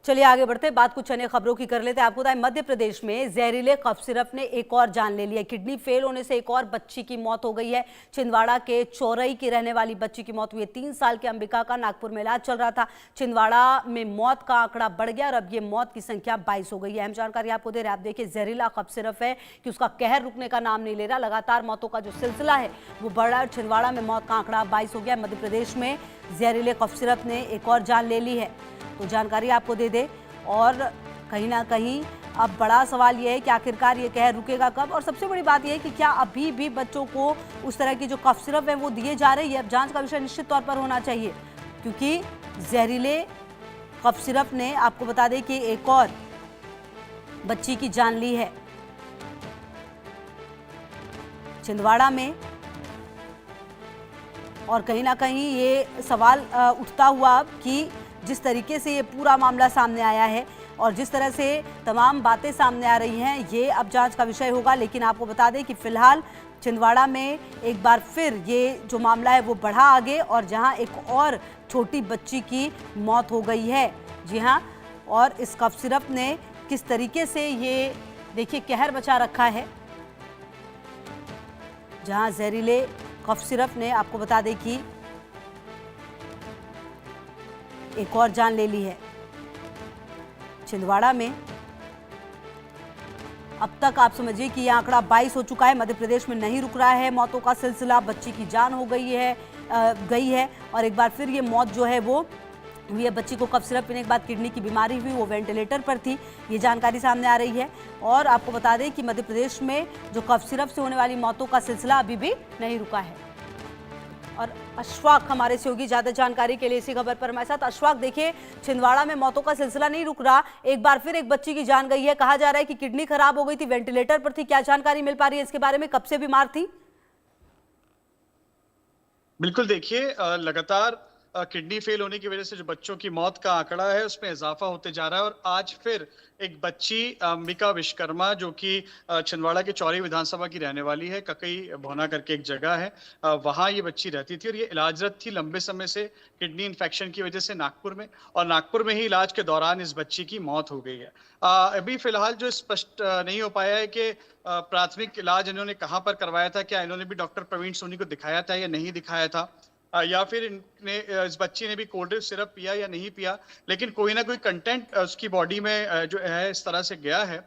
चलिए आगे बढ़ते, बात कुछ अन्य खबरों की कर लेते हैं। आपको बताएं, मध्य प्रदेश में जहरीले कफ सिरप ने एक और जान ले लिया। किडनी फेल होने से एक और बच्ची की मौत हो गई है। छिंदवाड़ा के चौरई की रहने वाली बच्ची की मौत हुई है। 3 साल की अंबिका का नागपुर में इलाज चल रहा था। छिंदवाड़ा में मौत का आंकड़ा बढ़ गया और अब ये मौत की संख्या 22 हो गई है। अहम जानकारी आपको दे रहे हैं। आप देखिए, जहरीला कफ सिरप है कि उसका कहर रुकने का नाम नहीं ले रहा। लगातार मौतों का जो सिलसिला है वो बढ़ रहा है। छिंदवाड़ा में मौत का आंकड़ा 22 हो गया। मध्य प्रदेश में जहरीले कफ सिरप ने एक और जान ले ली है, तो जानकारी आपको दे दे। और कहीं ना कहीं अब बड़ा सवाल यह है कि आखिरकार ये कहर रुकेगा कब, और सबसे बड़ी बात यह है कि क्या अभी भी बच्चों को उस तरह की जो कफ सिरप है वो दिए जा रहे हैं। अब जांच का विषय निश्चित तौर पर होना चाहिए, क्योंकि जहरीले कफ सिरप ने, आपको बता दें कि एक और बच्ची की जान ली है छिंदवाड़ा में। और कहीं ना कहीं ये सवाल उठता हुआ कि जिस तरीके से ये पूरा मामला सामने आया है और जिस तरह से तमाम बातें सामने आ रही हैं, ये अब जांच का विषय होगा। लेकिन आपको बता दें कि फिलहाल छिंदवाड़ा में एक बार फिर ये जो मामला है वो बढ़ा आगे, और जहां एक और छोटी बच्ची की मौत हो गई है। जी हाँ, और इस कफ सिरप ने किस तरीके से ये देखिए कहर मचा रखा है, जहां जहरीले कफ सिरप ने, आपको बता दें कि एक और जान ले ली है छिंदवाड़ा में। अब तक आप समझिए कि यह आंकड़ा 22 हो चुका है। मध्य प्रदेश में नहीं रुक रहा है मौतों का सिलसिला। बच्ची की जान हो गई है और एक बार फिर ये मौत जो है वो हुई है। बच्ची को कफ सिरप पीने के बाद किडनी की बीमारी हुई, वो वेंटिलेटर पर थी, ये जानकारी सामने आ रही है। और आपको बता दें कि मध्य प्रदेश में जो कफ सिरप से होने वाली मौतों का सिलसिला अभी भी नहीं रुका है। और अशफाक हमारे सहयोगी ज्यादा जानकारी के लिए इसी खबर पर हमारे साथ। अशफाक, देखिए, छिंदवाड़ा में मौतों का सिलसिला नहीं रुक रहा, एक बार फिर एक बच्ची की जान गई है। कहा जा रहा है कि किडनी खराब हो गई थी, वेंटिलेटर पर थी। क्या जानकारी मिल पा रही है इसके बारे में, कब से बीमार थी? बिल्कुल, देखिए, लगातार किडनी फेल होने की वजह से जो बच्चों की मौत का आंकड़ा है उसमें इजाफा होते जा रहा है। और आज फिर एक बच्ची अंबिका विश्वकर्मा, जो कि छिंदवाड़ा के चौरी विधानसभा की रहने वाली है, ककई भोना करके एक जगह है, वहां ये बच्ची रहती थी और ये इलाजरत थी लंबे समय से किडनी इन्फेक्शन की वजह से नागपुर में। और नागपुर में ही इलाज के दौरान इस बच्ची की मौत हो गई है। अभी फिलहाल जो स्पष्ट नहीं हो पाया है कि प्राथमिक इलाज इन्होंने कहाँ पर करवाया था, क्या इन्होंने भी डॉक्टर प्रवीण सोनी को दिखाया था या नहीं दिखाया था, या फिर इस बच्ची ने भी कोल्ड ड्रिंक सिरप पिया या नहीं पिया। लेकिन कोई ना कोई कंटेंट उसकी बॉडी में जो है इस तरह से गया है,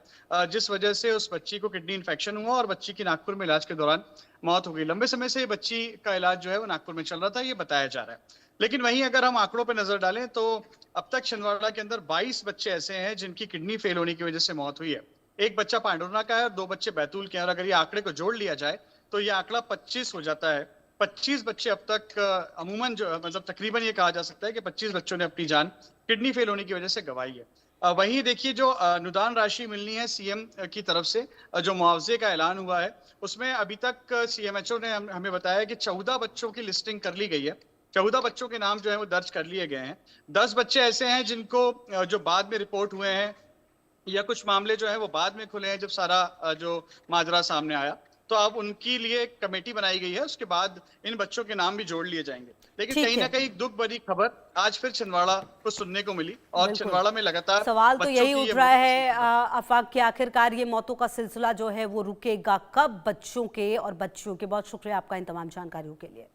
जिस वजह से उस बच्ची को किडनी इन्फेक्शन हुआ और बच्ची की नागपुर में इलाज के दौरान मौत हो गई। लंबे समय से बच्ची का इलाज जो है वो नागपुर में चल रहा था, ये बताया जा रहा है। लेकिन वहीं अगर हम आंकड़ों पर नजर डालें तो अब तक छिंदवाड़ा के अंदर 22 बच्चे ऐसे हैं जिनकी किडनी फेल होने की वजह से मौत हुई है। एक बच्चा पांडुरना का है और 2 बच्चे बैतूल के हैं। और अगर ये आंकड़े को जोड़ लिया जाए तो ये आंकड़ा 25 हो जाता है। 25 बच्चे अब तक अमूमन जो मतलब तकरीबन ये कहा जा सकता है कि 25 बच्चों ने अपनी जान किडनी फेल होने की वजह से गंवाई है। वहीं देखिए, जो अनुदान राशि मिलनी है सीएम की तरफ से, जो मुआवजे का ऐलान हुआ है, उसमें अभी तक सीएमएचओ ने हमें बताया कि 14 बच्चों की लिस्टिंग कर ली गई है। 14 बच्चों के नाम जो है वो दर्ज कर लिए गए हैं। 10 बच्चे ऐसे हैं जिनको जो बाद में रिपोर्ट हुए हैं, या कुछ मामले जो है वो बाद में खुले हैं जब सारा जो माजरा सामने आया, तो अब उनके लिए एक कमेटी बनाई गई है। उसके बाद इन बच्चों के नाम भी जोड़ लिए जाएंगे। लेकिन कहीं ना कहीं दुख भरी खबर आज फिर छिंदवाड़ा को सुनने को मिली और छिंदवाड़ा में लगातार सवाल तो यही उठ रहा है आफाक कि आखिरकार ये मौतों का सिलसिला जो है वो रुकेगा कब बच्चों के और बच्चियों के। बहुत शुक्रिया आपका इन तमाम जानकारियों के लिए।